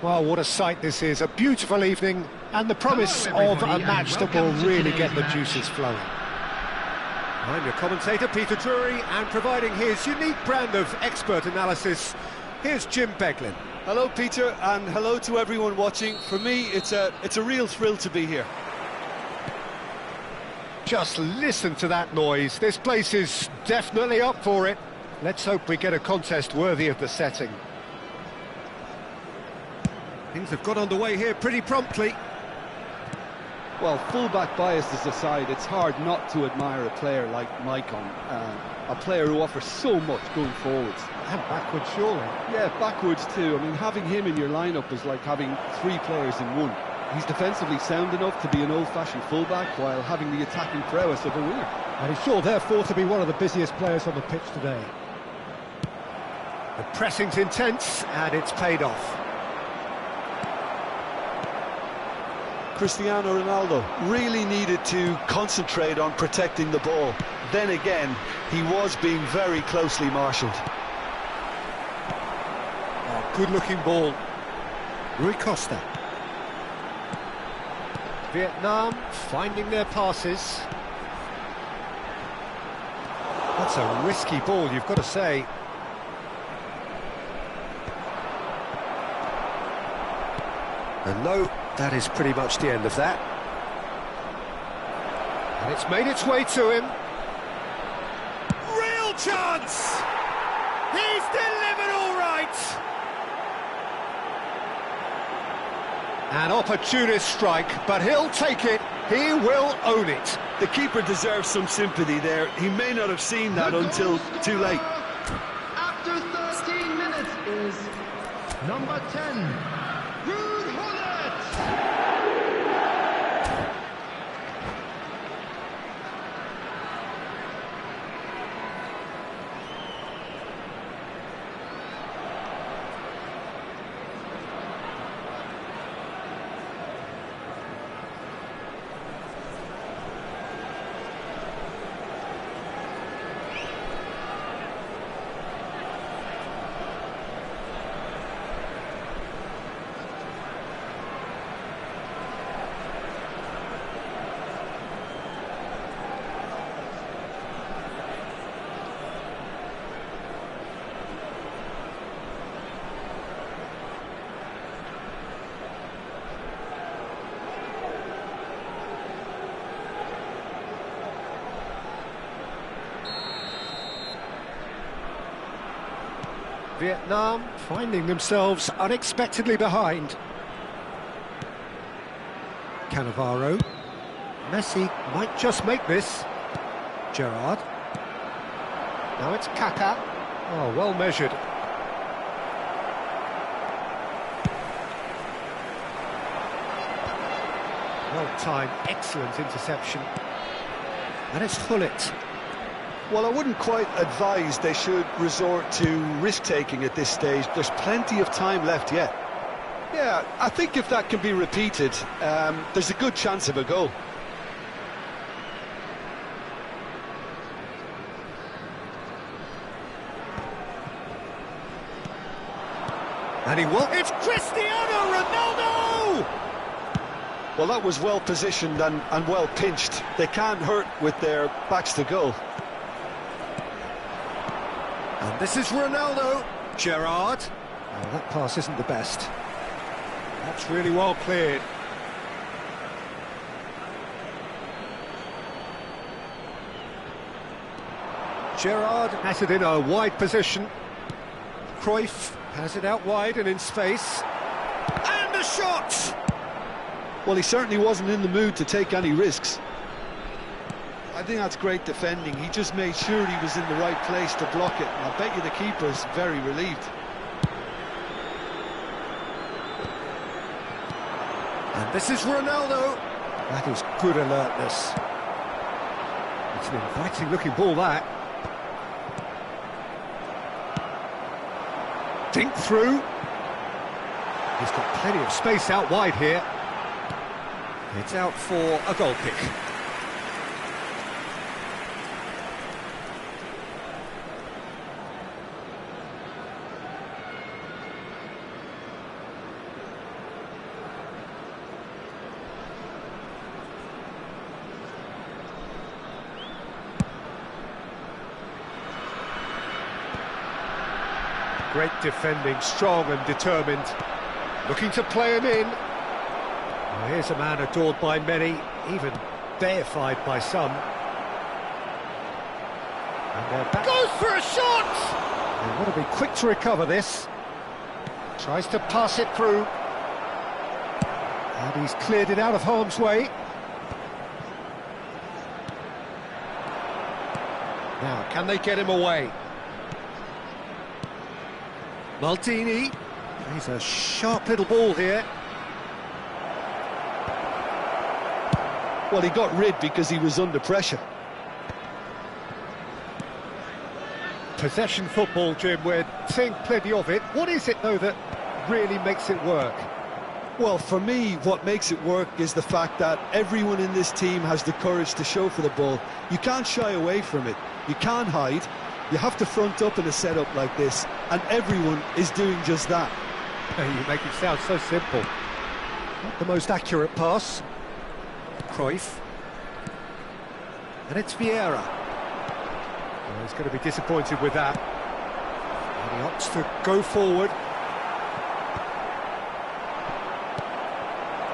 Well, what a sight this is. A beautiful evening and the promise of a match that will really get the juices flowing. I'm your commentator, Peter Drury, and providing his unique brand of expert analysis, here's Jim Beglin. Hello, Peter, and hello to everyone watching. For me, it's a real thrill to be here. Just listen to that noise. This place is definitely up for it. Let's hope we get a contest worthy of the setting. Things have got underway here pretty promptly. Well, full-back biases aside, it's hard not to admire a player like Maicon, a player who offers so much going forwards. And backwards, surely. Yeah, backwards too. I mean, having him in your lineup is like having three players in one. He's defensively sound enough to be an old-fashioned full-back while having the attacking prowess of a winger. And he's sure, therefore, to be one of the busiest players on the pitch today. The pressing's intense, and it's paid off. Cristiano Ronaldo really needed to concentrate on protecting the ball. Then again, he was being very closely marshalled. Oh, good-looking ball. Rui Costa. Vietnam finding their passes. That's a risky ball, you've got to say. And no, that is pretty much the end of that. And it's made its way to him. Real chance! He's delivered all right! An opportunist strike, but he'll take it. He will own it. The keeper deserves some sympathy there. He may not have seen that until too late. After 13 minutes is number 10, Ruud Gullit. Vietnam finding themselves unexpectedly behind. Cannavaro. Messi might just make this. Gerrard. Now it's Kaká. Oh, well measured. Well timed, excellent interception. And it's Gullit. Well, I wouldn't quite advise they should resort to risk-taking at this stage. There's plenty of time left yet. Yeah, I think if that can be repeated, there's a good chance of a goal. And he will. It's Cristiano Ronaldo! Well, that was well positioned and well pinched. They can't hurt with their backs to goal. And this is Ronaldo. Gerrard. Oh, that pass isn't the best. That's really well cleared. Gerrard has it in a wide position. Cruyff has it out wide and in space. And a shot! Well, he certainly wasn't in the mood to take any risks. I think that's great defending. He just made sure he was in the right place to block it. And I bet you the keeper's very relieved. And this is Ronaldo. That is good alertness. It's an inviting looking ball, that. Dink through. He's got plenty of space out wide here. It's out for a goal kick. Great defending, strong and determined. Looking to play him in. Well, here's a man adored by many, even deified by some. And they're back. Goes for a shot! They want to be quick to recover this. Tries to pass it through. And he's cleared it out of harm's way. Now, can they get him away? Maldini. He's a sharp little ball here. Well, he got rid because he was under pressure. Possession football, Jim, we're seeing plenty of it. What is it, though, that really makes it work? Well, for me, what makes it work is the fact that everyone in this team has the courage to show for the ball. You can't shy away from it. You can't hide. You have to front up in a setup like this, and everyone is doing just that. You make it sound so simple. Not the most accurate pass. Cruyff. And it's Vieira. Well, he's going to be disappointed with that. And he opts to go forward.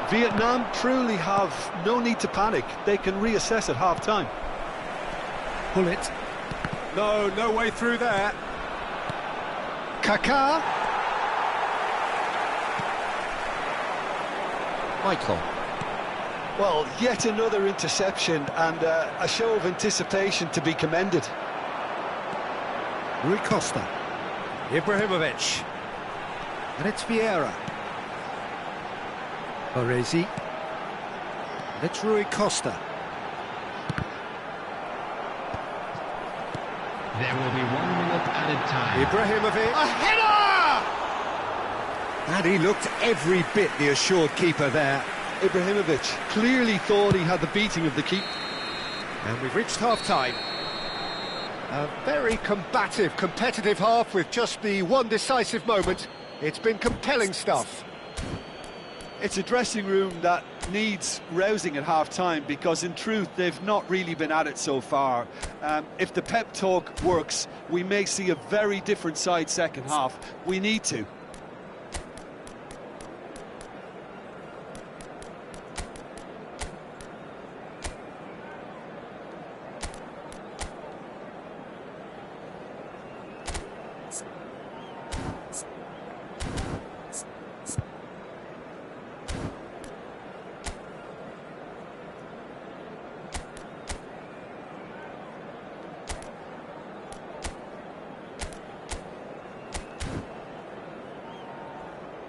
Vietnam truly have no need to panic. They can reassess at half-time. Pull it. No way through there. Kaká. Michael. Well, yet another interception and a show of anticipation to be commended. Rui Costa. Ibrahimovic. And it's Vieira. Baresi. And it's Rui Costa. There will be 1 minute added time. Ibrahimovic. A header! And he looked every bit the assured keeper there. Ibrahimovic clearly thought he had the beating of the keeper. And we've reached half-time. A very combative, competitive half with just the one decisive moment. It's been compelling stuff. It's a dressing room that needs rousing at half-time because, in truth, they've not really been at it so far. If the pep talk works, we may see a very different side second half. We need to.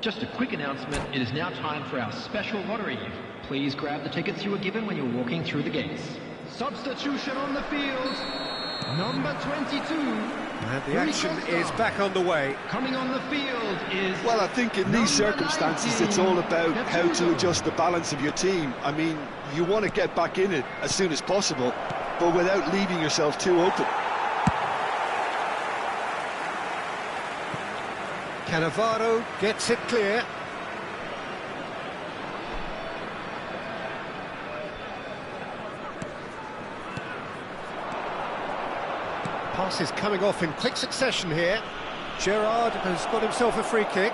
Just a quick announcement, it is now time for our special lottery. Please grab the tickets you were given when you were walking through the gates. Substitution on the field, number 22. And the action is back on the way. Coming on the field is... Well, I think in these circumstances, it's all about how to adjust the balance of your team. I mean, you want to get back in it as soon as possible, but without leaving yourself too open. Cannavaro gets it clear. Pass is coming off in quick succession here. Gerrard has got himself a free kick.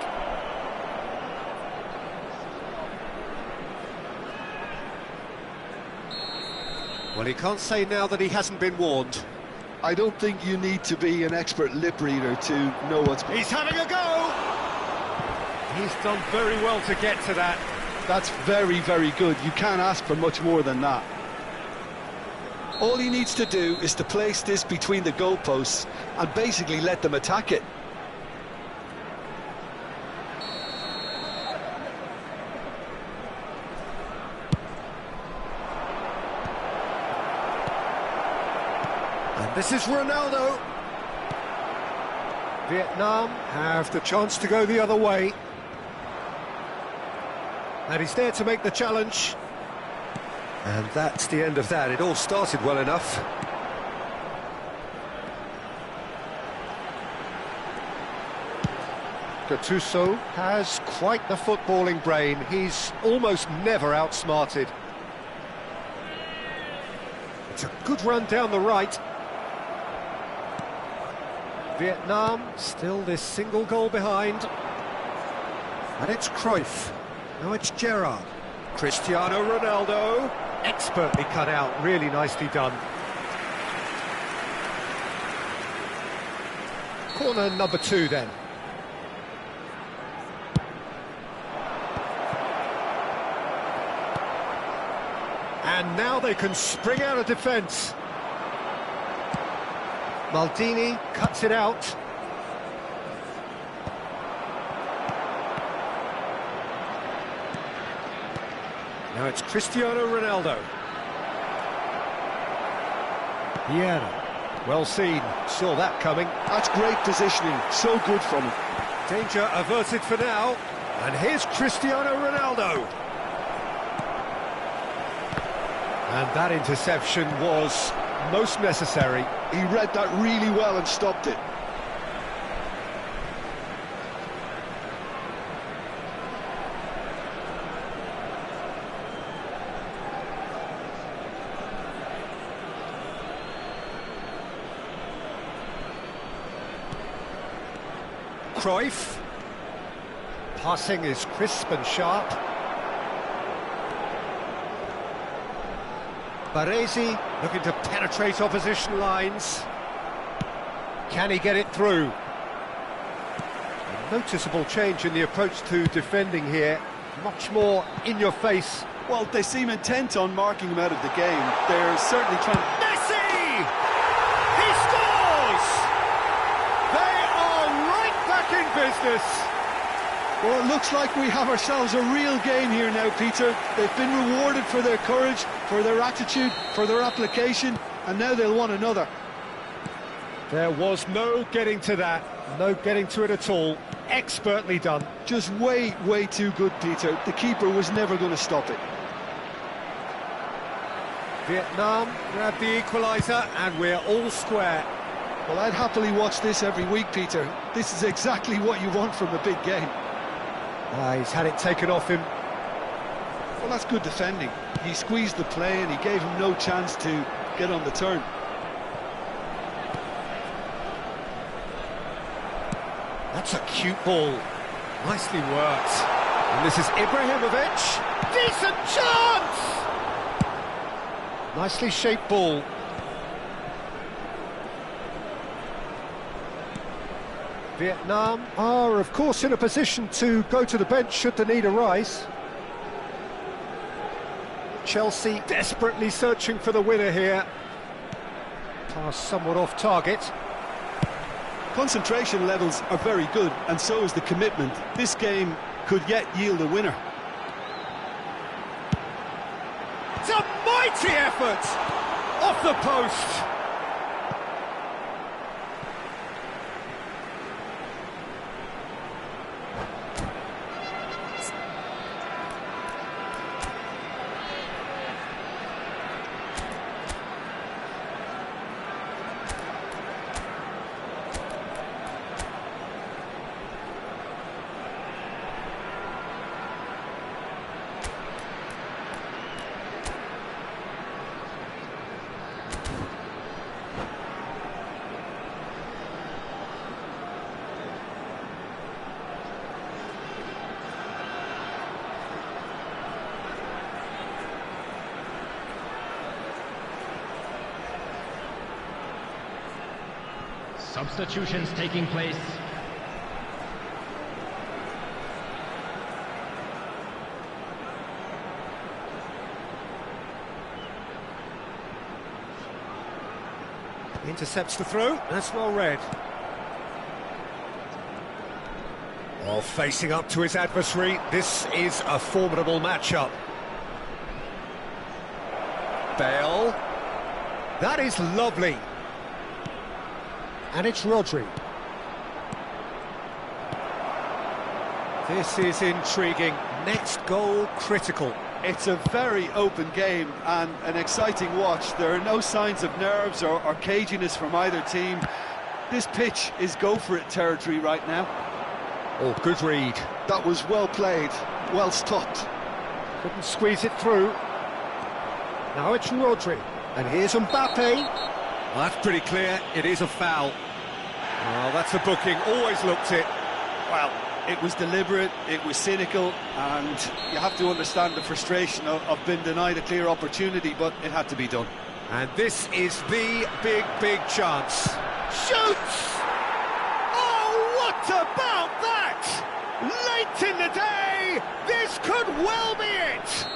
Well, he can't say now that he hasn't been warned. I don't think you need to be an expert lip reader to know what's... He's having a go! He's done very well to get to that. That's very, very good. You can't ask for much more than that. All he needs to do is to place this between the goalposts and basically let them attack it. And this is Ronaldo. Vietnam have the chance to go the other way. And he's there to make the challenge. And that's the end of that. It all started well enough. Gattuso has quite the footballing brain. He's almost never outsmarted. It's a good run down the right. Vietnam still this single goal behind. And it's Cruyff. Now it's Gerrard. Cristiano Ronaldo. Expertly cut out, really nicely done. Corner number 2 then. And now they can spring out of defence. Maldini cuts it out. Now it's Cristiano Ronaldo. Vieira. Well seen, saw that coming. That's great positioning, so good from him. Danger averted for now. And here's Cristiano Ronaldo. And that interception was most necessary. He read that really well and stopped it. Cruyff. Passing is crisp and sharp. Baresi looking to penetrate opposition lines. Can he get it through? A noticeable change in the approach to defending here. Much more in your face. Well, they seem intent on marking him out of the game. They're certainly trying... Messi! He scores! They are right back in business. Well, it looks like we have ourselves a real game here now, Peter. They've been rewarded for their courage, for their attitude, for their application, and now they'll want another. There was no getting to that, no getting to it at all. Expertly done. Just way, way too good, Peter. The keeper was never going to stop it. Vietnam grab the equaliser, and we're all square. Well, I'd happily watch this every week, Peter. This is exactly what you want from a big game. He's had it taken off him. Well, that's good defending. He squeezed the play and he gave him no chance to get on the turn. That's a cute ball. Nicely worked. And this is Ibrahimovic. Decent chance! Nicely shaped ball. Vietnam are, of course, in a position to go to the bench should the need arise. Chelsea desperately searching for the winner here. Pass somewhat off target. Concentration levels are very good, and so is the commitment. This game could yet yield a winner. It's a mighty effort! Off the post! Substitutions taking place. Intercepts the throw, that's well read. While facing up to his adversary, this is a formidable matchup. Bale. That is lovely. And it's Rodri. This is intriguing. Next goal critical. It's a very open game and an exciting watch. There are no signs of nerves or caginess from either team. This pitch is go-for-it territory right now. Oh, good read. That was well played, well stopped. Couldn't squeeze it through. Now it's Rodri. And here's Mbappe. Well, that's pretty clear, it is a foul. Well, that's a booking, always looked it. Well, it was deliberate, it was cynical, and you have to understand the frustration of being denied a clear opportunity, but it had to be done. And this is the big chance. Shoots! Oh, what about that? Late in the day, this could well be it.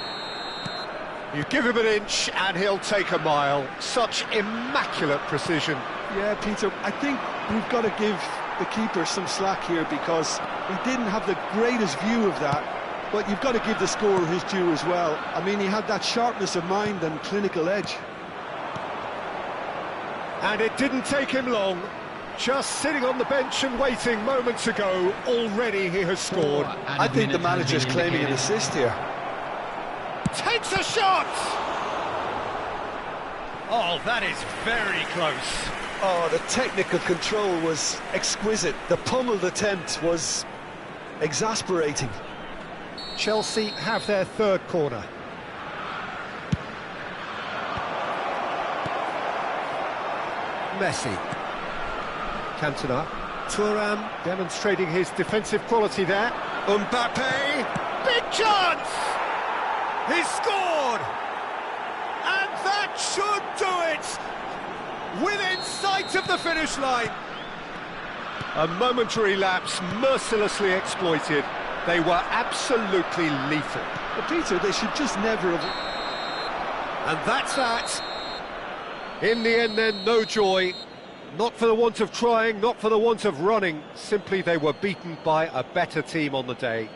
You give him an inch and he'll take a mile. Such immaculate precision. Yeah, Peter, I think we've got to give the keeper some slack here because he didn't have the greatest view of that, but you've got to give the scorer his due as well. I mean, he had that sharpness of mind and clinical edge. And it didn't take him long. Just sitting on the bench and waiting moments ago, already he has scored. I think the manager's claiming an assist here. Takes a shot! Oh, that is very close. Oh, the technical control was exquisite. The pummeled attempt was exasperating. Chelsea have their third corner. Messi. Cantona. Thuram demonstrating his defensive quality there. Mbappe. Big chance! He scored! And that should do it! Within sight of the finish line. A momentary lapse mercilessly exploited. They were absolutely lethal. But Peter, they should just never have... And that's that. In the end then, no joy. Not for the want of trying, not for the want of running. Simply they were beaten by a better team on the day.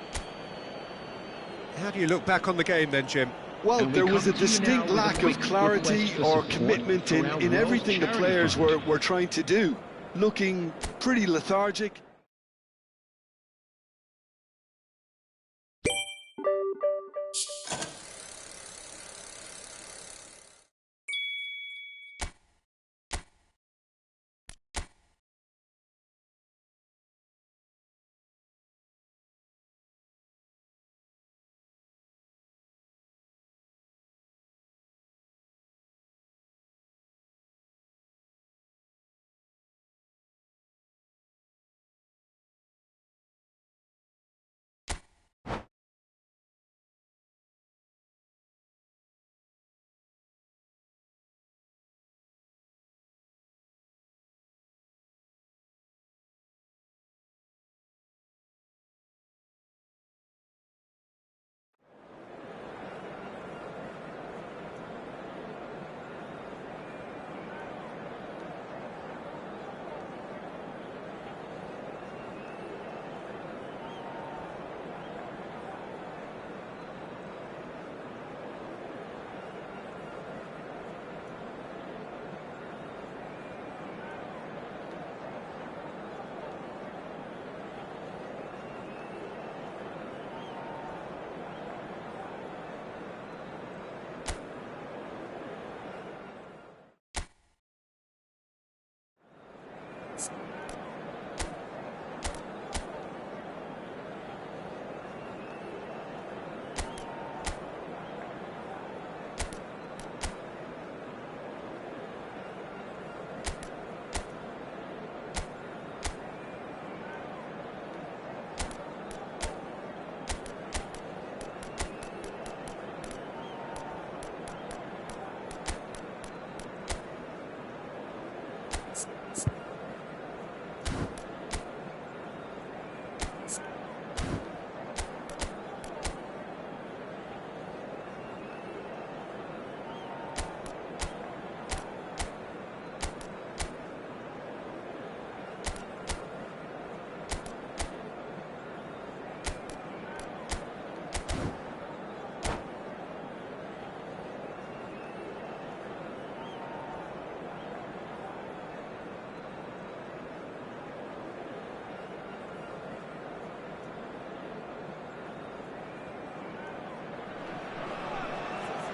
How do you look back on the game then, Jim? Well, there was a distinct lack of clarity or commitment in everything the players were trying to do. Looking pretty lethargic.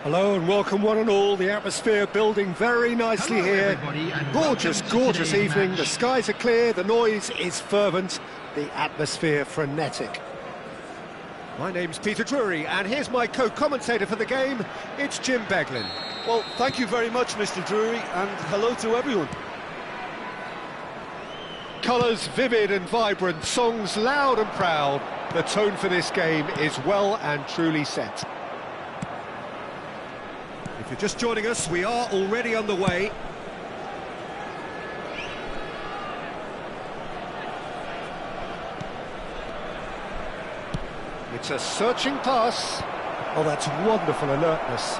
Hello and welcome one and all. The atmosphere building very nicely here. Gorgeous evening. The skies are clear, the noise is fervent, the atmosphere frenetic. My name's Peter Drury and here's my co-commentator for the game. It's Jim Beglin. Well, thank you very much, Mr. Drury, and hello to everyone. colours vivid and vibrant, songs loud and proud. The tone for this game is well and truly set. If you're just joining us, we are already underway. It's a searching pass. Oh, that's wonderful alertness.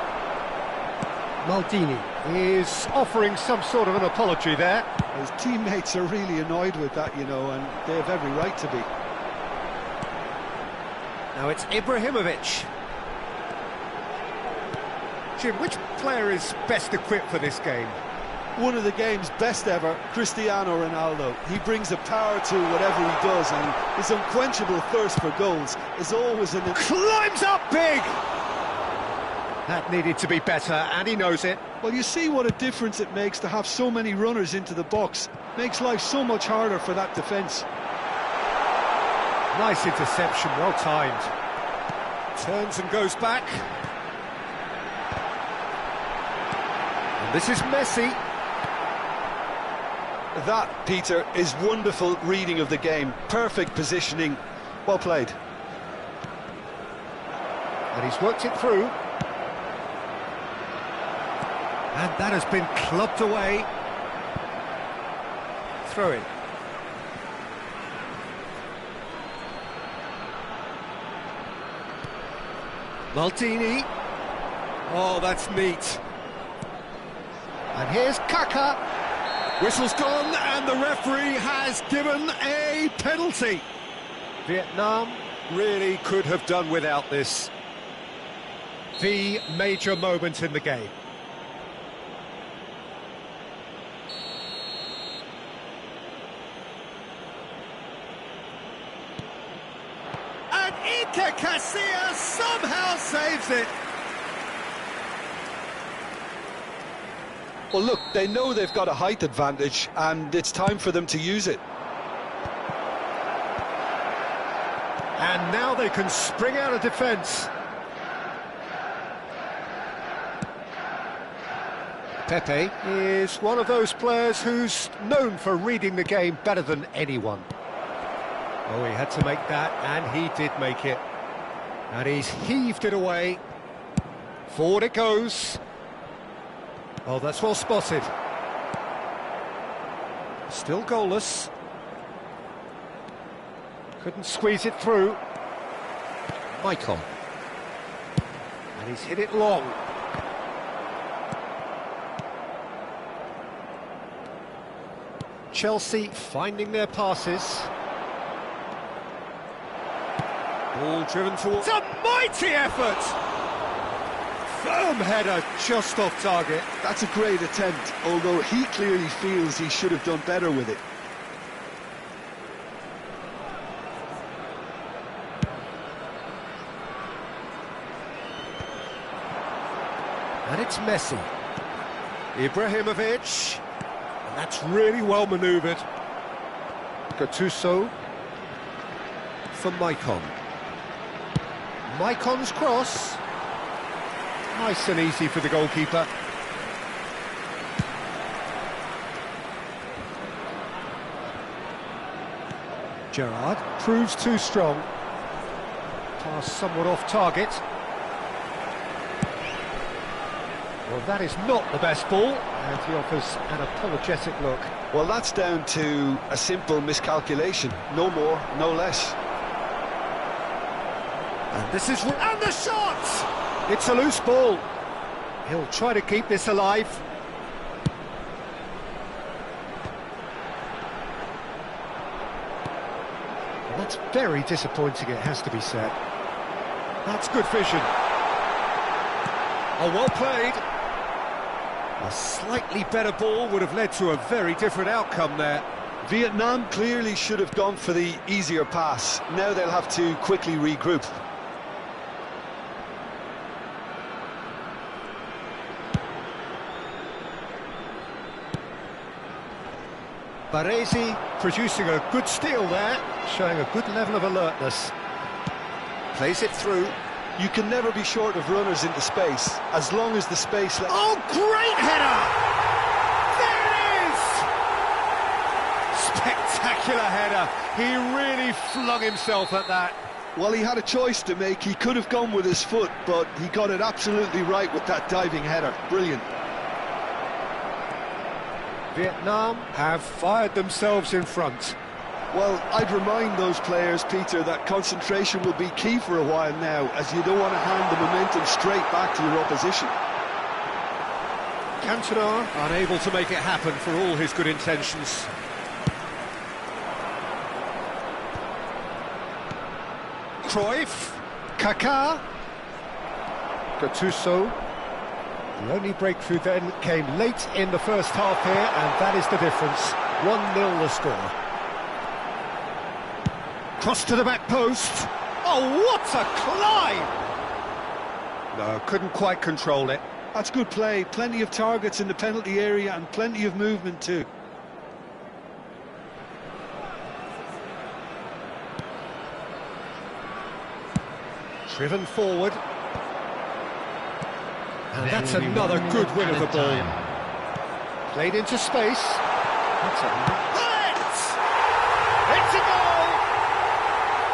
Maldini is offering some sort of an apology there. His teammates are really annoyed with that, you know, and they have every right to be. Now it's Ibrahimovic. Jim, which player is best equipped for this game? One of the game's best ever, Cristiano Ronaldo. He brings a power to whatever he does, and his unquenchable thirst for goals is always in it. Climbs up big! That needed to be better, and he knows it. Well, you see what a difference it makes to have so many runners into the box. Makes life so much harder for that defence. Nice interception, well timed. Turns and goes back. And this is Messi. That, Peter, is wonderful reading of the game. Perfect positioning. Well played. And he's worked it through. And that has been clubbed away. Throw in. Maldini. Oh, that's neat. And here's Kaká. Whistle's gone, and the referee has given a penalty. Vietnam really could have done without this. The major moment in the game. And Iker Casillas somehow saves it. Well, look, they know they've got a height advantage, and it's time for them to use it. And now they can spring out of defence. Pepe is one of those players who's known for reading the game better than anyone. Oh, he had to make that, and he did make it. And he's heaved it away. Forward it goes. Oh, that's well spotted. Still goalless. Couldn't squeeze it through. Maicon. And he's hit it long. Chelsea finding their passes. Ball driven towards... It's a mighty effort! Firm header just off target. That's a great attempt, although he clearly feels he should have done better with it. And it's Messi. Ibrahimovic. And that's really well manoeuvred. Gattuso for Maicon. Maicon's cross. Nice and easy for the goalkeeper. Gerrard proves too strong. Pass somewhat off target. Well, that is not the best ball, and he offers an apologetic look. Well, that's down to a simple miscalculation. No more, no less. And this is... And the shot! It's a loose ball. He'll try to keep this alive. Well, that's very disappointing, it has to be said. That's good vision. Oh, well played. A slightly better ball would have led to a very different outcome there. Vietnam clearly should have gone for the easier pass. Now they'll have to quickly regroup. Baresi producing a good steal there, showing a good level of alertness. Plays it through. You can never be short of runners into space, as long as the space... Oh, great header! There it is! spectacular header. He really flung himself at that. Well, he had a choice to make. He could have gone with his foot, but he got it absolutely right with that diving header. Brilliant. Vietnam have fired themselves in front. Well, I'd remind those players, Peter, that concentration will be key for a while now, as you don't want to hand the momentum straight back to your opposition. Cantona unable to make it happen for all his good intentions. Cruyff, Kaká, Gattuso. The only breakthrough then came late in the first half here, and that is the difference. 1-0 the score. Cross to the back post. Oh, what a climb! No, couldn't quite control it. That's good play. Plenty of targets in the penalty area and plenty of movement too. Driven forward. And that's another good win of the ball. Played into space. That's a hit! It's a goal!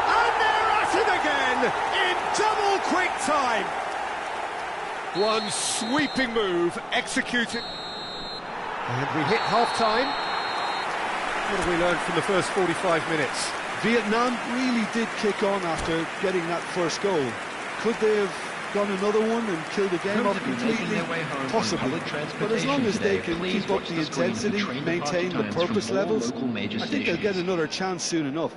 And they're at it again in double quick time. One sweeping move executed. And we hit half-time. What have we learned from the first 45 minutes? Vietnam really did kick on after getting that first goal. Could they have gone another one and killed the game off completely? Possibly. But as long as they can keep up the intensity, maintain the purpose levels, I think they'll get another chance soon enough.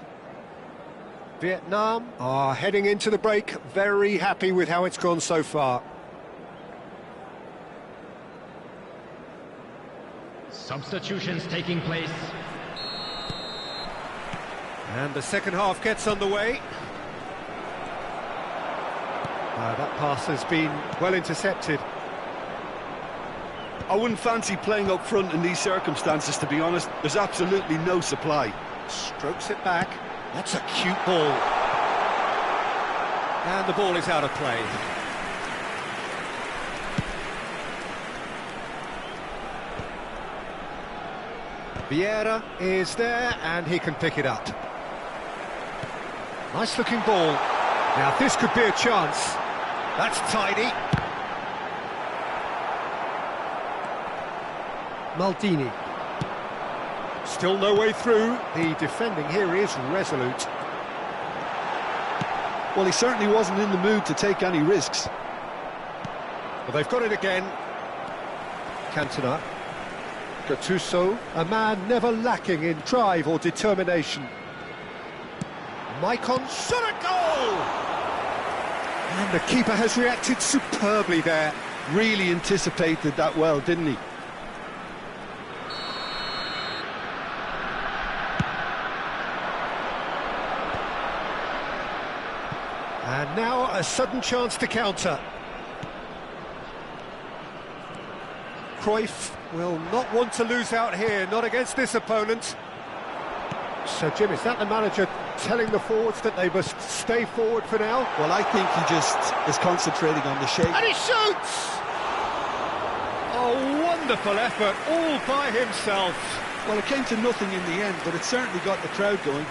Vietnam are heading into the break, very happy with how it's gone so far. Substitutions taking place. And the second half gets underway. That pass has been well intercepted. I wouldn't fancy playing up front in these circumstances, to be honest. There's absolutely no supply. Strokes it back. That's a cute ball. And the ball is out of play. Vieira is there, and he can pick it up. Nice looking ball. Now this could be a chance. That's tidy. Maldini. Still no way through. The defending here is resolute. Well, he certainly wasn't in the mood to take any risks. Well, they've got it again. Cantona. Gattuso, a man never lacking in drive or determination. Maicon shot a goal! And the keeper has reacted superbly there. Really anticipated that well, didn't he? And now a sudden chance to counter. Cruyff will not want to lose out here, not against this opponent. So, Jim, is that the manager telling the forwards that they must stay forward for now? Well, I think he just is concentrating on the shape. And he shoots! A wonderful effort, all by himself. Well, it came to nothing in the end, but it certainly got the crowd going.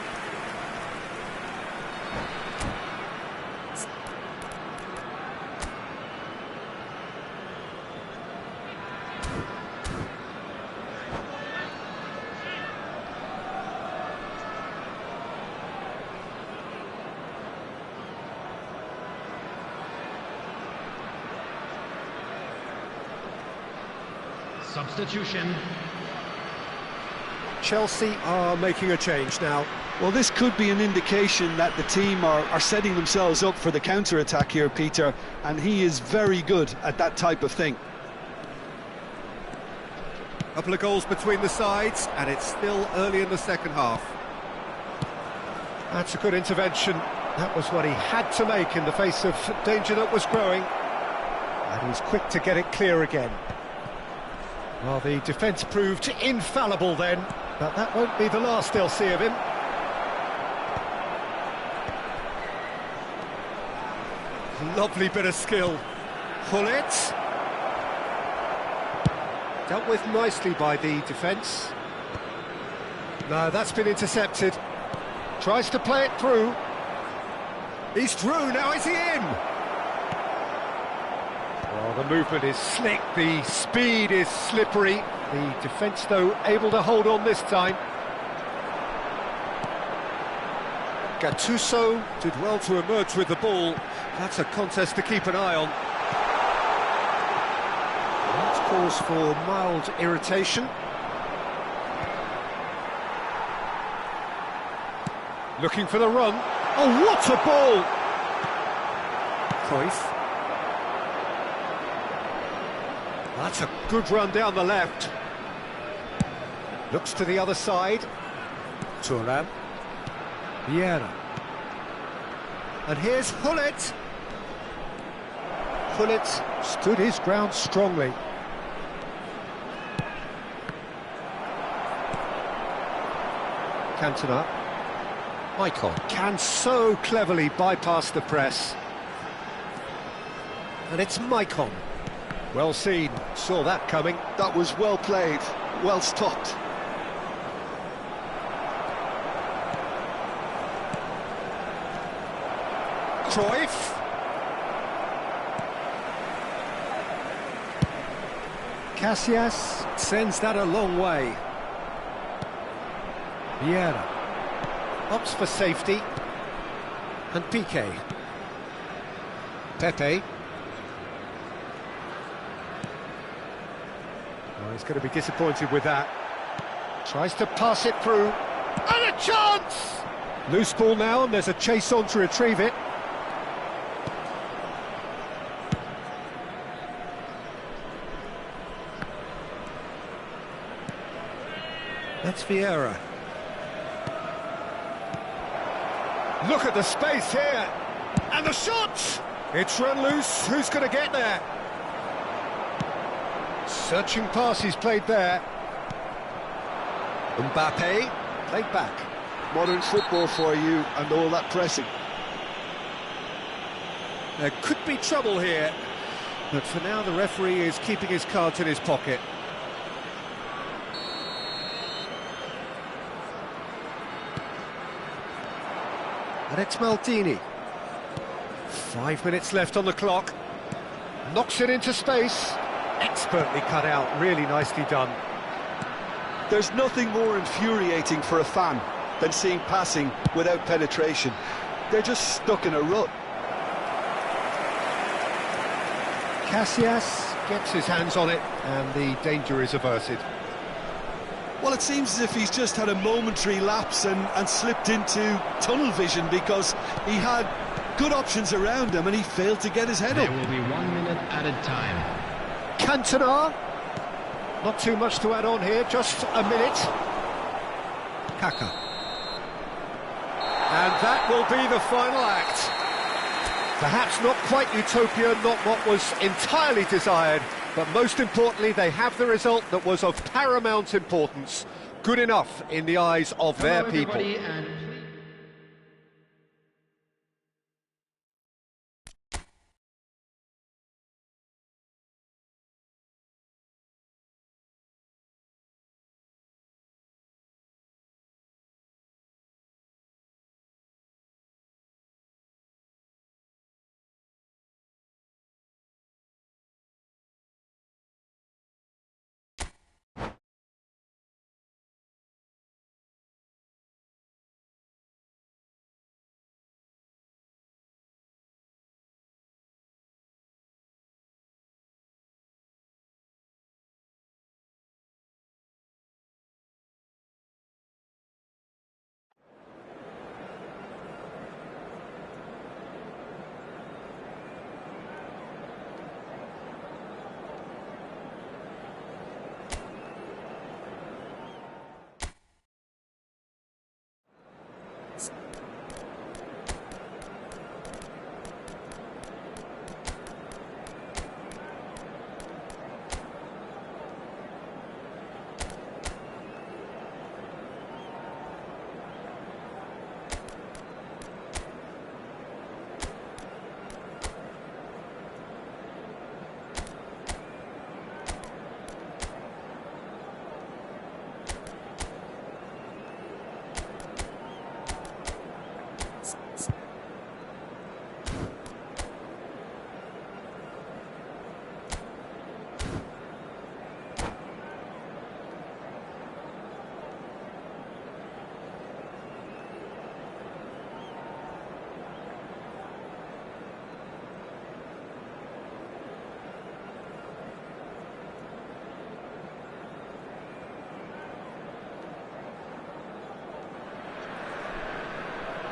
Substitution. Chelsea are making a change now. Well, this could be an indication that the team are setting themselves up for the counter-attack here, Peter, and he is very good at that type of thing. Couple of goals between the sides, and it's still early in the second half. That's a good intervention. That was what he had to make in the face of danger that was growing. And he's quick to get it clear again. Well, the defence proved infallible then, but that won't be the last they'll see of him. Lovely bit of skill. Hullet. Dealt with nicely by the defence. No, that's been intercepted. Tries to play it through. He's through, now is he in? Well, the movement is slick, the speed is slippery. The defence, though, able to hold on this time. Gattuso did well to emerge with the ball. That's a contest to keep an eye on. That's cause for mild irritation. Looking for the run. Oh, what a ball! Cruyff. That's a good run down the left. Looks to the other side. Thuram. Vieira. And here's Gullit. Gullit stood his ground strongly. Cantona. Maicon can so cleverly bypass the press. And it's Maicon. Well seen, saw that coming. That was well played, well stopped. Cruyff. Casillas sends that a long way. Vieira opts for safety. And Piqué. Pepe. Well, he's going to be disappointed with that. Tries to pass it through. And a chance! Loose ball now, and there's a chase on to retrieve it. That's Vieira. Look at the space here. And the shot! It's run loose. Who's going to get there? Searching pass he's played there. Mbappe played back. Modern football for you and all that pressing. There could be trouble here. But for now, the referee is keeping his cards in his pocket. And it's Maldini. 5 minutes left on the clock. Knocks it into space. Expertly cut out, really nicely done. There's nothing more infuriating for a fan than seeing passing without penetration. They're just stuck in a rut. Casillas gets his hands on it, and the danger is averted. Well, it seems as if he's just had a momentary lapse and slipped into tunnel vision, because he had good options around him and he failed to get his head up. There will be 1 minute added time. Cantona. Not too much to add on here, just a minute. Kaka. And that will be the final act. Perhaps not quite utopia, not what was entirely desired, but most importantly, they have the result that was of paramount importance. Good enough in the eyes of their people. And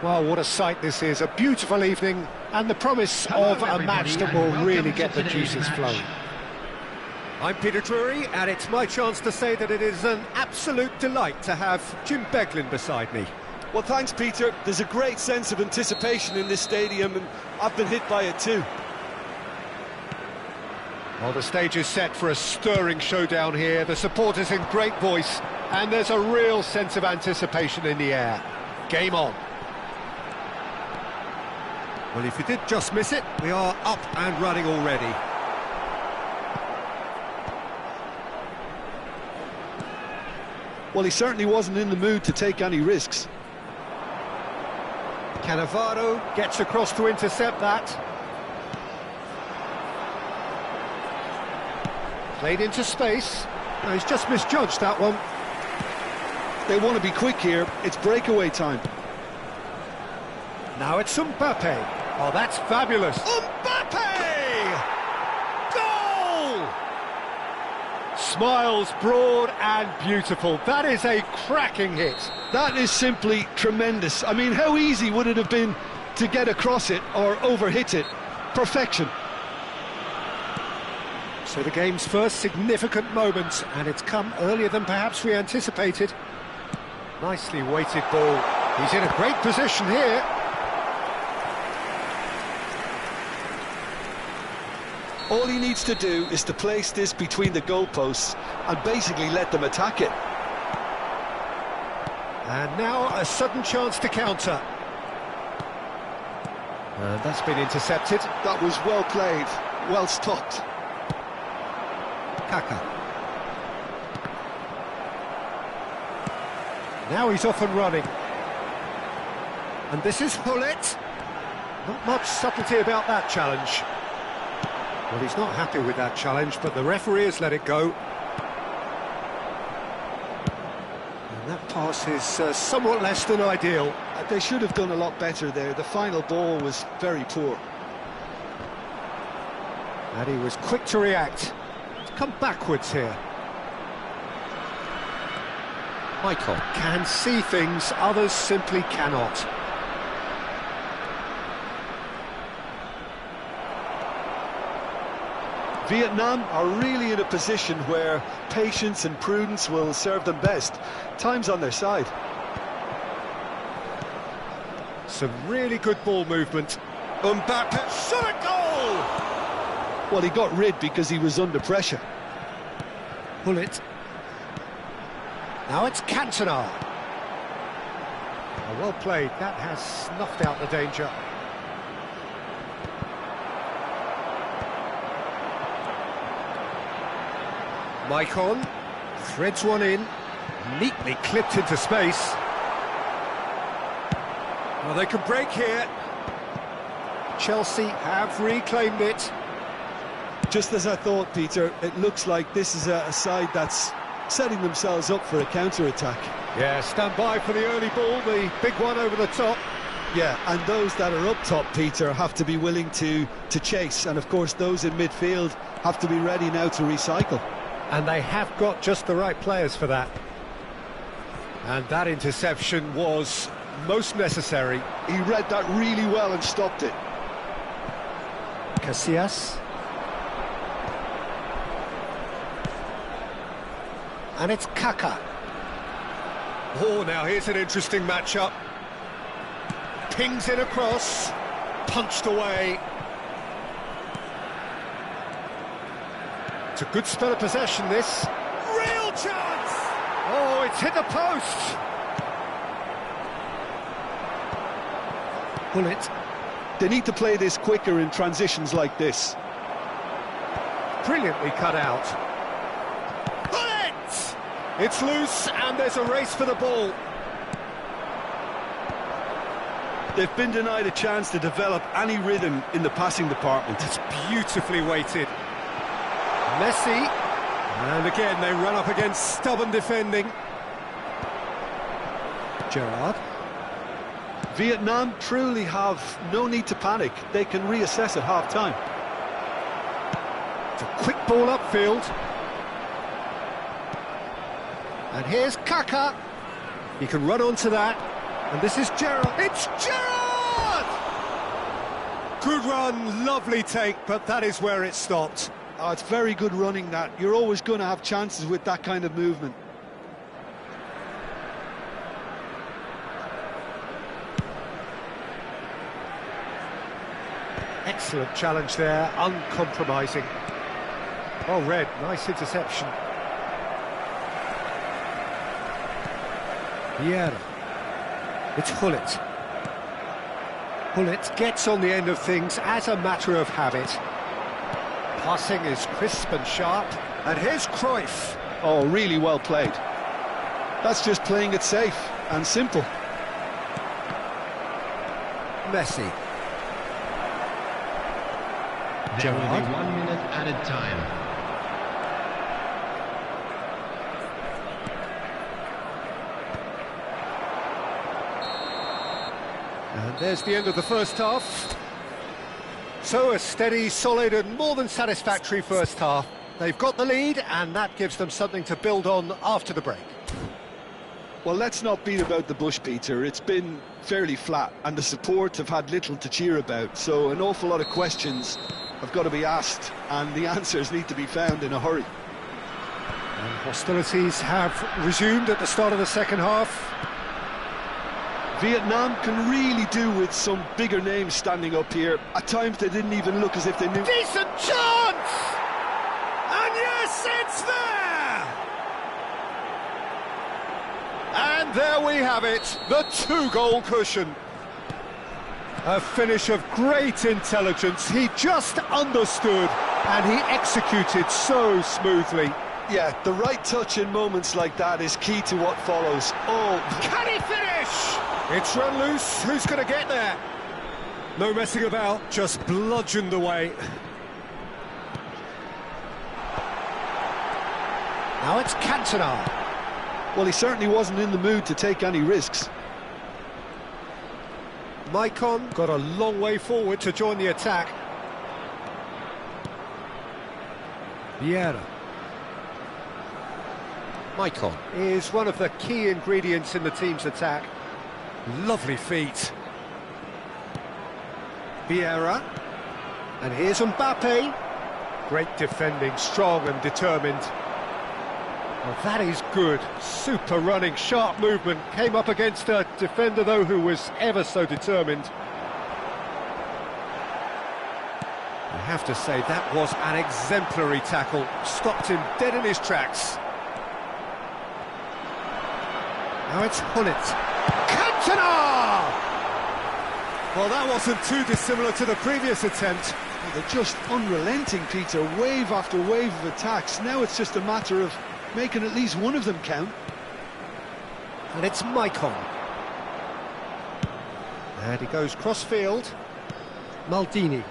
Well, what a sight this is, a beautiful evening, and the promise of a match that will really get the juices flowing. I'm Peter Drury, and it's my chance to say that it is an absolute delight to have Jim Beglin beside me. Well, thanks, Peter. There's a great sense of anticipation in this stadium, and I've been hit by it too. Well, the stage is set for a stirring showdown here. The supporters in great voice, and there's a real sense of anticipation in the air. Game on. Well, if you did just miss it, we are up and running already. Well, he certainly wasn't in the mood to take any risks. Cannavaro gets across to intercept that. Played into space. No, he's just misjudged that one. They want to be quick here. It's breakaway time. Now it's Mbappe. Oh, that's fabulous. Mbappe! Goal! Smiles broad and beautiful. That is a cracking hit. That is simply tremendous. I mean, how easy would it have been to get across it or overhit it? Perfection. So the game's first significant moment, and it's come earlier than perhaps we anticipated. Nicely weighted ball. He's in a great position here. All he needs to do is to place this between the goalposts and basically let them attack it. And now a sudden chance to counter. And that's been intercepted. That was well played, well stopped. Kaka. Now he's off and running. And this is Hullet. Not much subtlety about that challenge. Well, he's not happy with that challenge, but the referee has let it go. And that pass is somewhat less than ideal. They should have done a lot better there. The final ball was very poor. And he was quick to react. It's come backwards here. Michael can see things others simply cannot. Vietnam are really in a position where patience and prudence will serve them best. Time's on their side. Some really good ball movement. Mbappe shot a goal! Well, he got rid because he was under pressure. Hullet. Now it's Cantona. Oh, well played. That has snuffed out the danger. Maicon threads one in, neatly clipped into space. Well, they can break here. Chelsea have reclaimed it. Just as I thought, Peter, it looks like this is a side that's setting themselves up for a counter-attack. Yeah, stand by for the early ball, the big one over the top. Yeah, and those that are up top, Peter, have to be willing to chase. And, of course, those in midfield have to be ready now to recycle. And they have got just the right players for that. And that interception was most necessary. He read that really well and stopped it. Casillas. And it's Kaka. Oh, now here's an interesting matchup. Pings it across, punched away. It's a good spell of possession, this. Real chance! Oh, it's hit the post! Hullet. They need to play this quicker in transitions like this. Brilliantly cut out. Hullet! It's loose, and there's a race for the ball. They've been denied a chance to develop any rhythm in the passing department. It's beautifully weighted. Messi, and again they run up against stubborn defending. Gerrard. Vietnam truly have no need to panic. They can reassess at half-time. It's a quick ball upfield. And here's Kaka. He can run onto that. And this is Gerrard. It's Gerrard! Good run, lovely take, but that is where it stopped. Oh, it's very good running, that. You're always going to have chances with that kind of movement. Excellent challenge there, uncompromising. Oh, Red, nice interception. Vieira. It's Gullit. Gullit gets on the end of things as a matter of habit. Passing is crisp and sharp. And here's Cruyff. Oh, really well played. That's just playing it safe and simple. Messi. There will be 1 minute added time. And there's the end of the first half. So a steady, solid and more than satisfactory first half. They've got the lead and that gives them something to build on after the break. Well, let's not beat about the bush, Peter. It's been fairly flat and the support have had little to cheer about. So an awful lot of questions have got to be asked and the answers need to be found in a hurry. And hostilities have resumed at the start of the second half. Vietnam can really do with some bigger names standing up here. At times they didn't even look as if they knew. Decent chance! And yes, it's there! And there we have it, the two-goal cushion. A finish of great intelligence. He just understood and he executed so smoothly. Yeah, the right touch in moments like that is key to what follows. Oh, can he finish? It's run loose, who's going to get there? No messing about, just bludgeoned away. Now it's Cantona. Well, he certainly wasn't in the mood to take any risks. Maicon got a long way forward to join the attack. Vieira. Maicon is one of the key ingredients in the team's attack. Lovely feet. Vieira. And here's Mbappe. Great defending, strong and determined. Well, that is good. Super running, sharp movement. Came up against a defender, though, who was ever so determined. I have to say, that was an exemplary tackle. Stopped him dead in his tracks. Now it's Gullit. Cantona! Well, that wasn't too dissimilar to the previous attempt. Well, they're just unrelenting, Peter. Wave after wave of attacks. Now it's just a matter of making at least one of them count. And it's Maicon. And he goes cross-field. Maldini.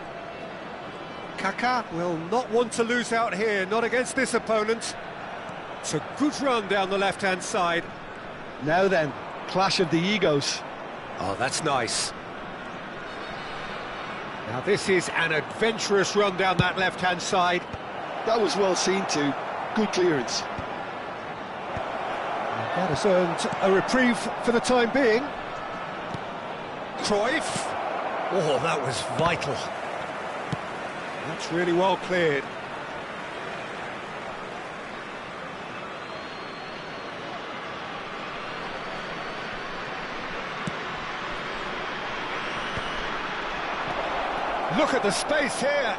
Kaká will not want to lose out here, not against this opponent. It's a good run down the left-hand side. Now then, clash of the egos. Oh, that's nice. Now this is an adventurous run down that left-hand side. That was well seen too. Good clearance. That has earned a reprieve for the time being. Cruyff. Oh, that was vital. That's really well cleared. Look at the space here.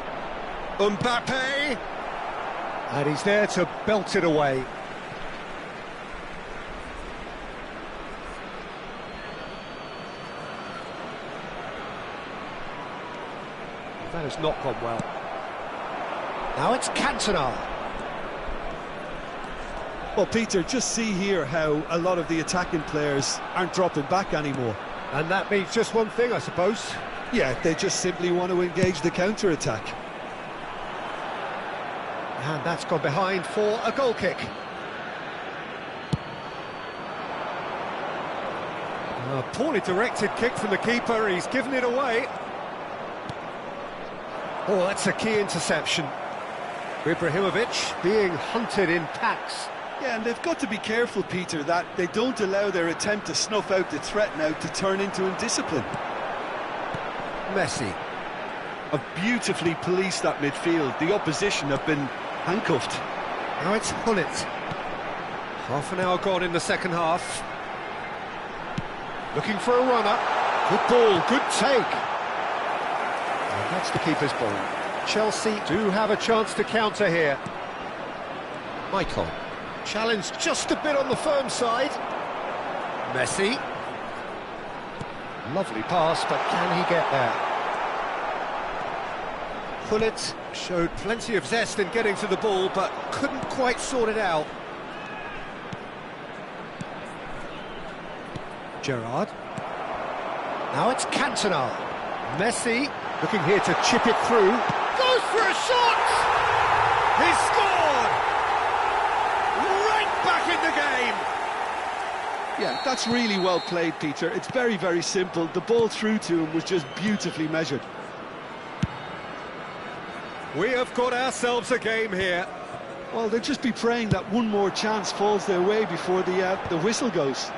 Mbappe. And he's there to belt it away. That has not gone well. Now it's Cantona. Well, Peter, just see here how a lot of the attacking players aren't dropping back anymore. And that means just one thing, I suppose. Yeah, they just simply want to engage the counter-attack. And that's gone behind for a goal kick. A poorly directed kick from the keeper, he's given it away. Oh, that's a key interception. Ibrahimovic being hunted in packs. Yeah, and they've got to be careful, Peter, that they don't allow their attempt to snuff out the threat now to turn into indiscipline. Messi. Have beautifully policed that midfield. The opposition have been handcuffed. Now it's Gullit. Half an hour gone in the second half. Looking for a runner. Good ball, good take. And that's the keeper's ball. Chelsea do have a chance to counter here. Michael. Challenged just a bit on the firm side. Messi. Lovely pass, but can he get there? Gullit showed plenty of zest in getting to the ball, but couldn't quite sort it out. Gerrard. Now it's Cantona. Messi looking here to chip it through. Goes for a shot! He's scored! Right back in the game! Yeah, that's really well played, Peter. It's very, very simple. The ball through to him was just beautifully measured. We have got ourselves a game here. Well, they'll just be praying that one more chance falls their way before the whistle goes.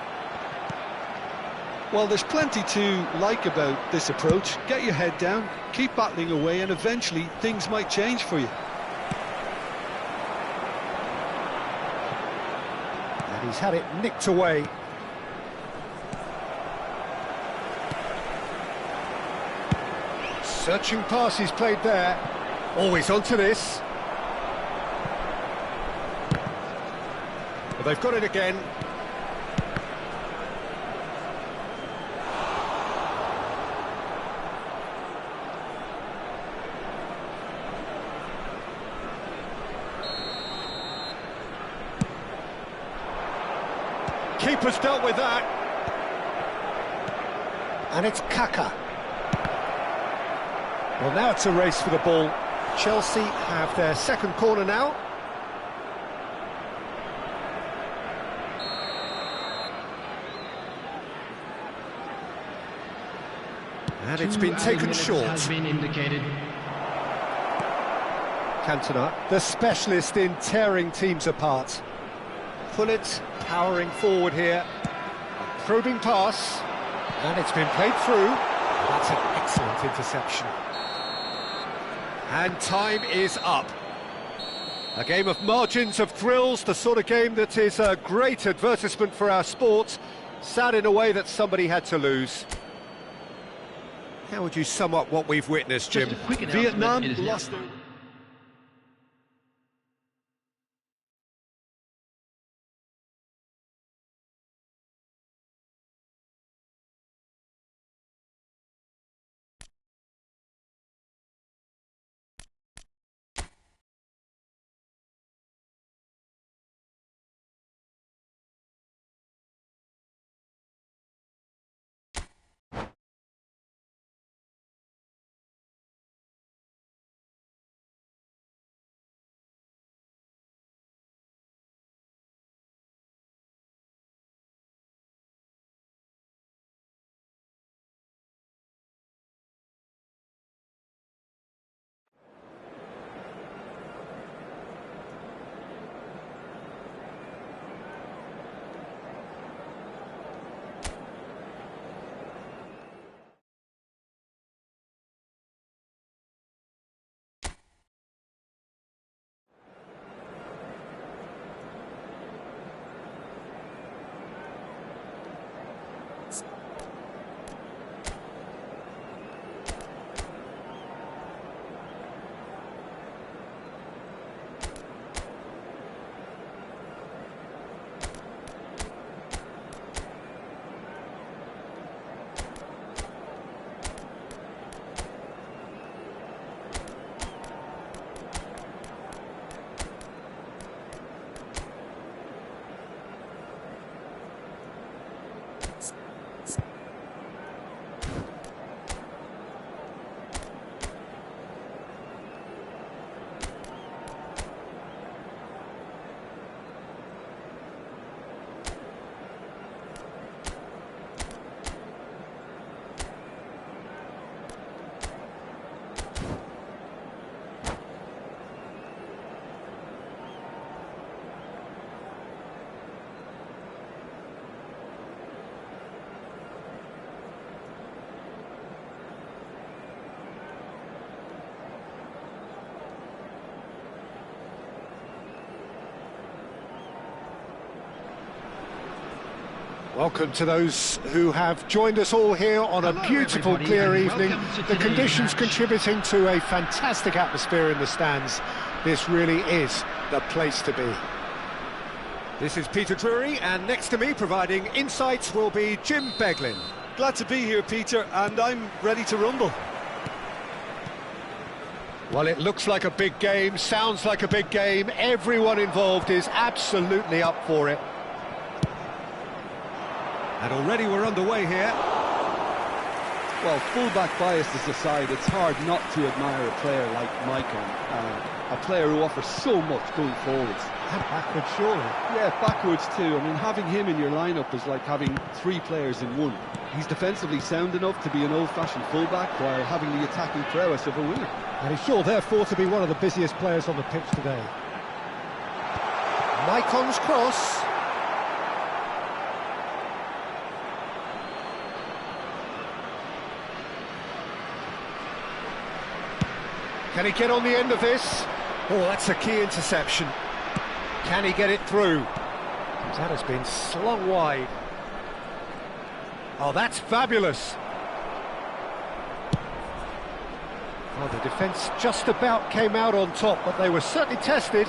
Well, there's plenty to like about this approach. Get your head down, keep battling away, and eventually things might change for you. And he's had it nicked away. Searching pass he's played there. Always onto this. But they've got it again. Keeper's dealt with that. And it's Kaka. Well, now it's a race for the ball. Chelsea have their second corner now. And it's been taken short. Has been indicated. Cantona, the specialist in tearing teams apart. Gullit powering forward here. A probing pass. And it's been played through. That's an excellent interception. And time is up. A game of margins, of thrills, the sort of game that is a great advertisement for our sport. Sad in a way that somebody had to lose. How would you sum up what we've witnessed, Jim? Just a quick announcement. Vietnam It is now- lost their... Welcome to those who have joined us all here on a beautiful, everybody, clear and evening. welcome to The today's conditions match. contributing to a fantastic atmosphere in the stands. This really is the place to be. This is Peter Drury, and next to me providing insights will be Jim Beglin. Glad to be here, Peter, and I'm ready to rumble. Well, it looks like a big game, sounds like a big game. Everyone involved is absolutely up for it. And already we're underway here. Well, full-back biases aside, it's hard not to admire a player like Maicon, a player who offers so much going forwards. And backwards, surely. Yeah, backwards too. I mean, having him in your lineup is like having three players in one. He's defensively sound enough to be an old-fashioned full-back while having the attacking prowess of a winger. And he's sure, therefore, to be one of the busiest players on the pitch today. Maicon's cross. Can he get on the end of this? Oh, that's a key interception. Can he get it through? That has been slung wide. Oh, that's fabulous. Oh, the defence just about came out on top, but they were certainly tested.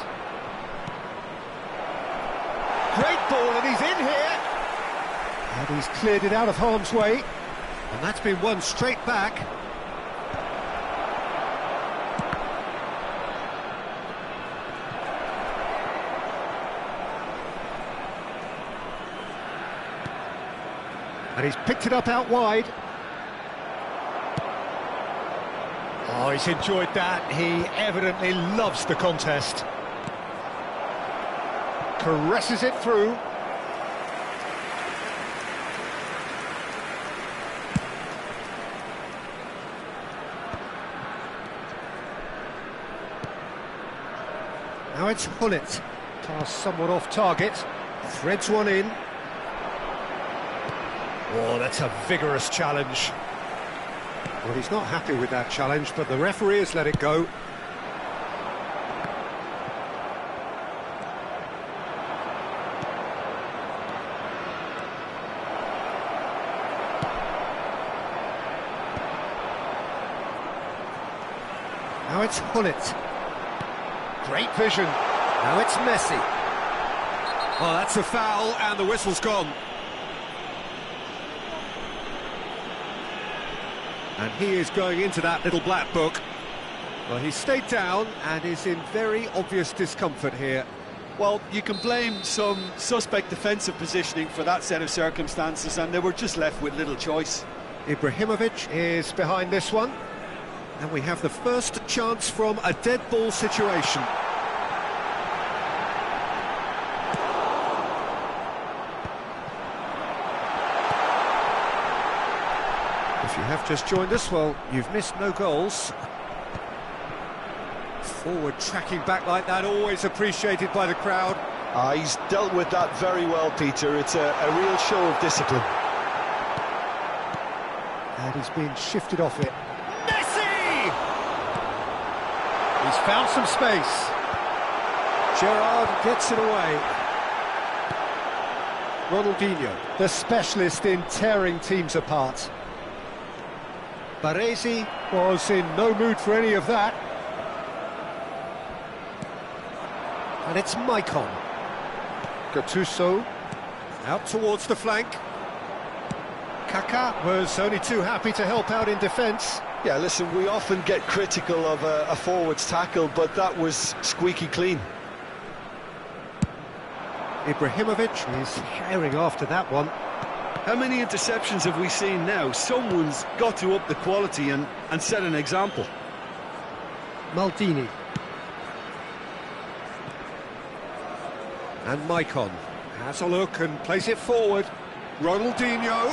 Great ball, and he's in here. And he's cleared it out of harm's way. And that's been won straight back. And he's picked it up out wide. Oh, he's enjoyed that. He evidently loves the contest. Caresses it through. Now it's Hullet. Pass somewhat off target. Threads one in. Oh, that's a vigorous challenge. Well, he's not happy with that challenge, but the referee has let it go. Now it's Hullet. Great vision. Now it's Messi. Oh, that's a foul, and the whistle's gone. And he is going into that little black book. Well, he stayed down and is in very obvious discomfort here. Well, you can blame some suspect defensive positioning for that set of circumstances, and they were just left with little choice. Ibrahimovic is behind this one. And we have the first chance from a dead ball situation. If you have just joined us, well, you've missed no goals. Forward tracking back like that, always appreciated by the crowd. He's dealt with that very well, Peter. It's a real show of discipline. And he's being shifted off it. Messi! He's found some space. Gerrard gets it away. Ronaldinho, the specialist in tearing teams apart. Baresi was in no mood for any of that. And it's Maicon. Gattuso out towards the flank. Kaká was only too happy to help out in defence. Yeah, listen, we often get critical of a forward's tackle, but that was squeaky clean. Ibrahimovic is herring after that one. How many interceptions have we seen now? Someone's got to up the quality and set an example. Maldini. And Maicon has a look and plays it forward. Ronaldinho.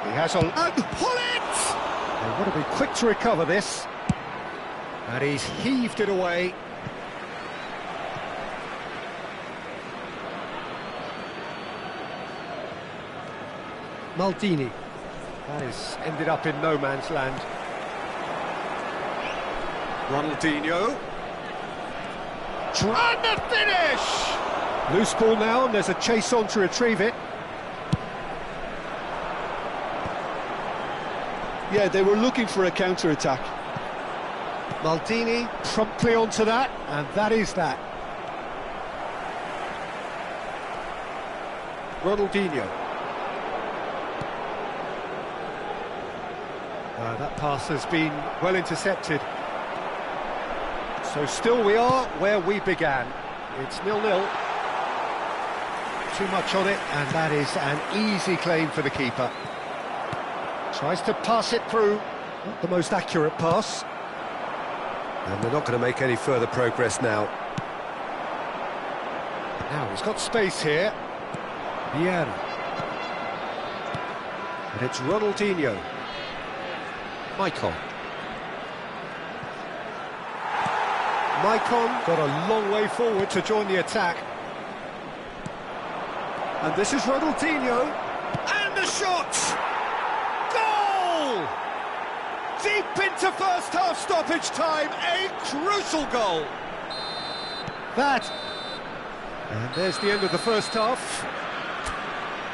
He has a... And Hullet! They want to be quick to recover this. And he's heaved it away. Maldini. That is ended up in no man's land. Ronaldinho. Trying to finish! Loose ball now, and there's a chase on to retrieve it. Yeah, they were looking for a counter-attack. Maldini promptly onto that, and that is that. Ronaldinho. That pass has been well intercepted. So still we are where we began. It's 0-0. Too much on it, and that is an easy claim for the keeper. Tries to pass it through. Not the most accurate pass. And they're not going to make any further progress now. Now he's got space here. Vieira. And it's Ronaldinho. Maicon. Maicon got a long way forward to join the attack. And this is Ronaldinho. And the shot! Goal! Deep into first half stoppage time, a crucial goal. That. And there's the end of the first half.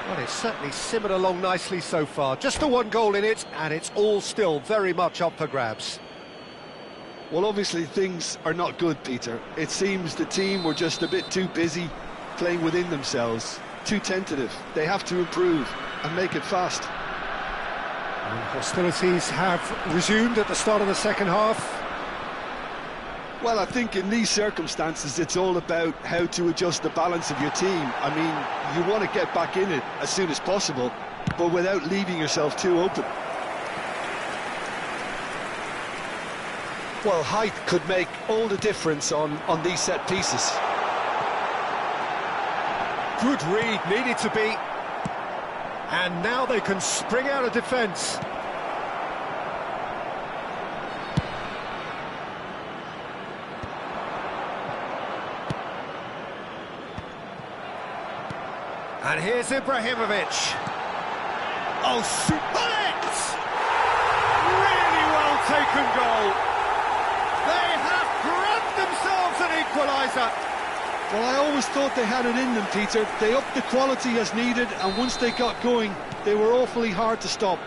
Well, it's certainly simmered along nicely so far. Just the one goal in it, and it's all still very much up for grabs. Well, obviously things are not good, Peter. It seems the team were just a bit too busy playing within themselves, too tentative. They have to improve and make it fast. And hostilities have resumed at the start of the second half. Well, I think in these circumstances it's all about how to adjust the balance of your team. I mean, you want to get back in it as soon as possible, but without leaving yourself too open. Well, height could make all the difference on these set pieces. Good read, needed to be. And now they can spring out of defence. And here's Ibrahimovic. Oh, bullet! Really well taken goal. They have grabbed themselves an equaliser. Well, I always thought they had it in them, Peter. They upped the quality as needed, and once they got going, they were awfully hard to stop.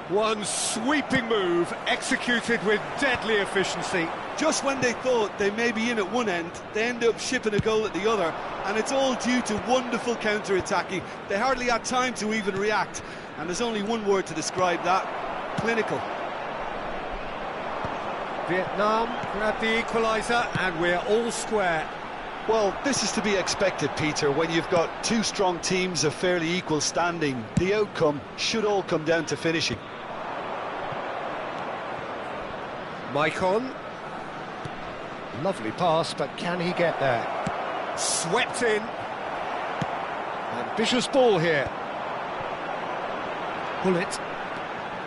One sweeping move, executed with deadly efficiency. Just when they thought they may be in at one end, they end up shipping a goal at the other, and it's all due to wonderful counter-attacking. They hardly had time to even react, and there's only one word to describe that: clinical. Vietnam grabbed the equaliser, and we're all square. Well, this is to be expected, Peter. When you've got two strong teams of fairly equal standing, the outcome should all come down to finishing. Maicon. Lovely pass, but can he get there? Swept in. Ambitious ball here. Bullet.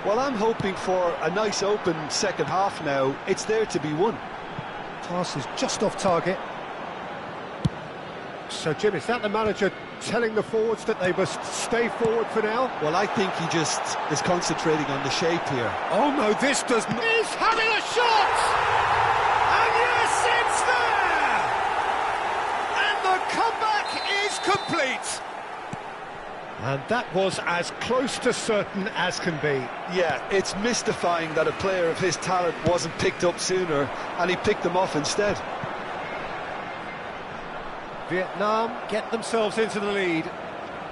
Well, I'm hoping for a nice open second half now. It's there to be won. Pass is just off target. So, Jim, is that the manager telling the forwards that they must stay forward for now? Well, I think he just is concentrating on the shape here. Oh, no, this does not... He's having a shot! And yes, it's there! And the comeback is complete! And that was as close to certain as can be. Yeah, it's mystifying that a player of his talent wasn't picked up sooner, and he picked them off instead. Vietnam get themselves into the lead.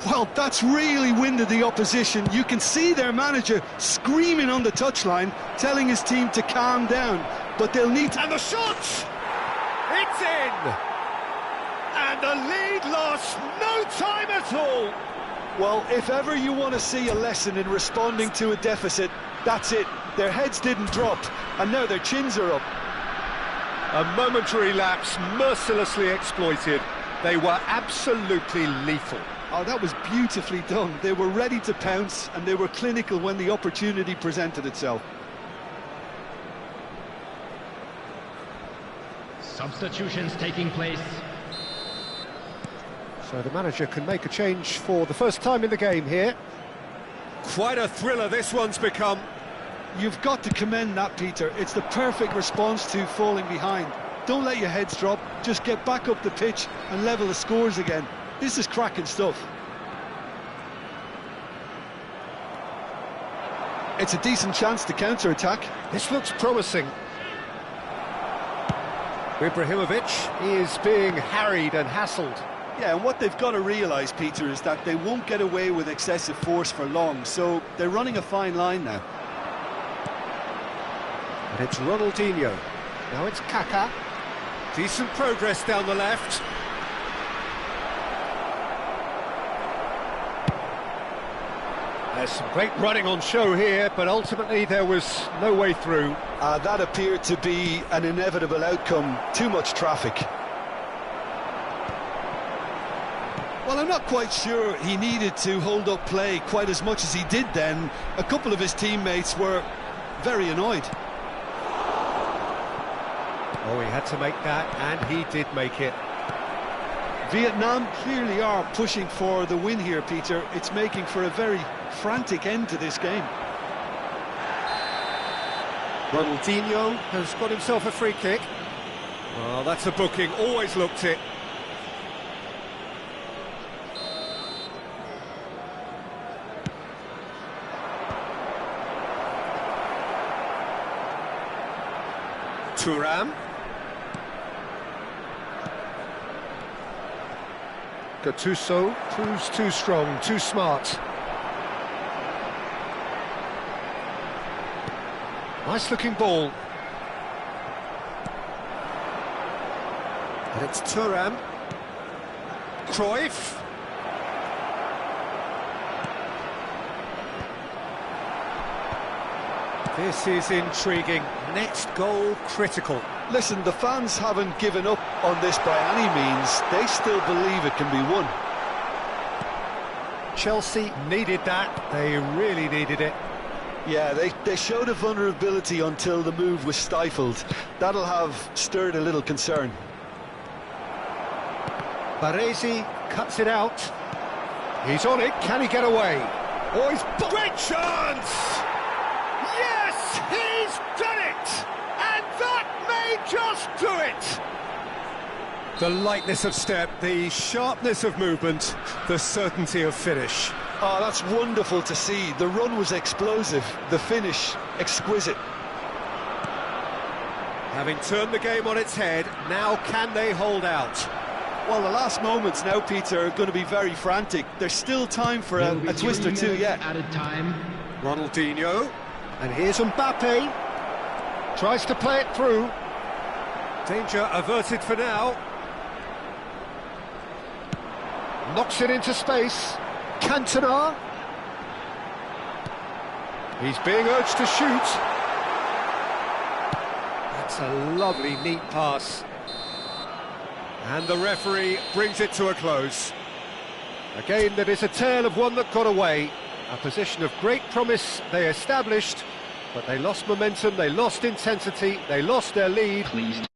Well, that's really winded the opposition. You can see their manager screaming on the touchline, telling his team to calm down, but they'll need to... And the shot! It's in! And the lead lost no time at all! Well, if ever you want to see a lesson in responding to a deficit, that's it. Their heads didn't drop, and now their chins are up. A momentary lapse mercilessly exploited. They were absolutely lethal. Oh, that was beautifully done. They were ready to pounce, and they were clinical when the opportunity presented itself. Substitutions taking place. So the manager can make a change for the first time in the game here. Quite a thriller this one's become. You've got to commend that, Peter. It's the perfect response to falling behind. Don't let your heads drop, just get back up the pitch and level the scores again. This is cracking stuff. It's a decent chance to counter-attack. This looks promising. Ibrahimovic is being harried and hassled. Yeah, and what they've got to realise, Peter, is that they won't get away with excessive force for long, so they're running a fine line now. And it's Ronaldinho. Now it's Kaká. Decent progress down the left. There's some great running on show here, but ultimately there was no way through. That appeared to be an inevitable outcome. Too much traffic. Well, I'm not quite sure he needed to hold up play quite as much as he did then. A couple of his teammates were very annoyed. Oh, he had to make that, and he did make it. Vietnam clearly are pushing for the win here, Peter. It's making for a very frantic end to this game. Ronaldinho has got himself a free kick. Well, that's a booking, always looked it. Thuram. Gattuso, proves too strong, too smart. Nice looking ball. And it's Thuram. Cruyff. This is intriguing. Next goal critical. Listen, the fans haven't given up on this by any means. They still believe it can be won. Chelsea needed that. They really needed it. Yeah, they showed a vulnerability until the move was stifled. That'll have stirred a little concern. Baresi cuts it out. He's on it. Can he get away? Oh, he's... Great chance! Yes, he's done it! And that may just do it! The lightness of step, the sharpness of movement, the certainty of finish. Oh, that's wonderful to see. The run was explosive, the finish exquisite. Having turned the game on its head, now can they hold out? Well, the last moments now, Peter, are going to be very frantic. There's still time for a twist or two yet. Added time. Ronaldinho. And here's Mbappe. Tries to play it through. Danger averted for now. Knocks it into space. Cantona. He's being urged to shoot. That's a lovely, neat pass. And the referee brings it to a close. Again, that is a tale of one that got away. A position of great promise they established, but they lost momentum, they lost intensity, they lost their lead. Please.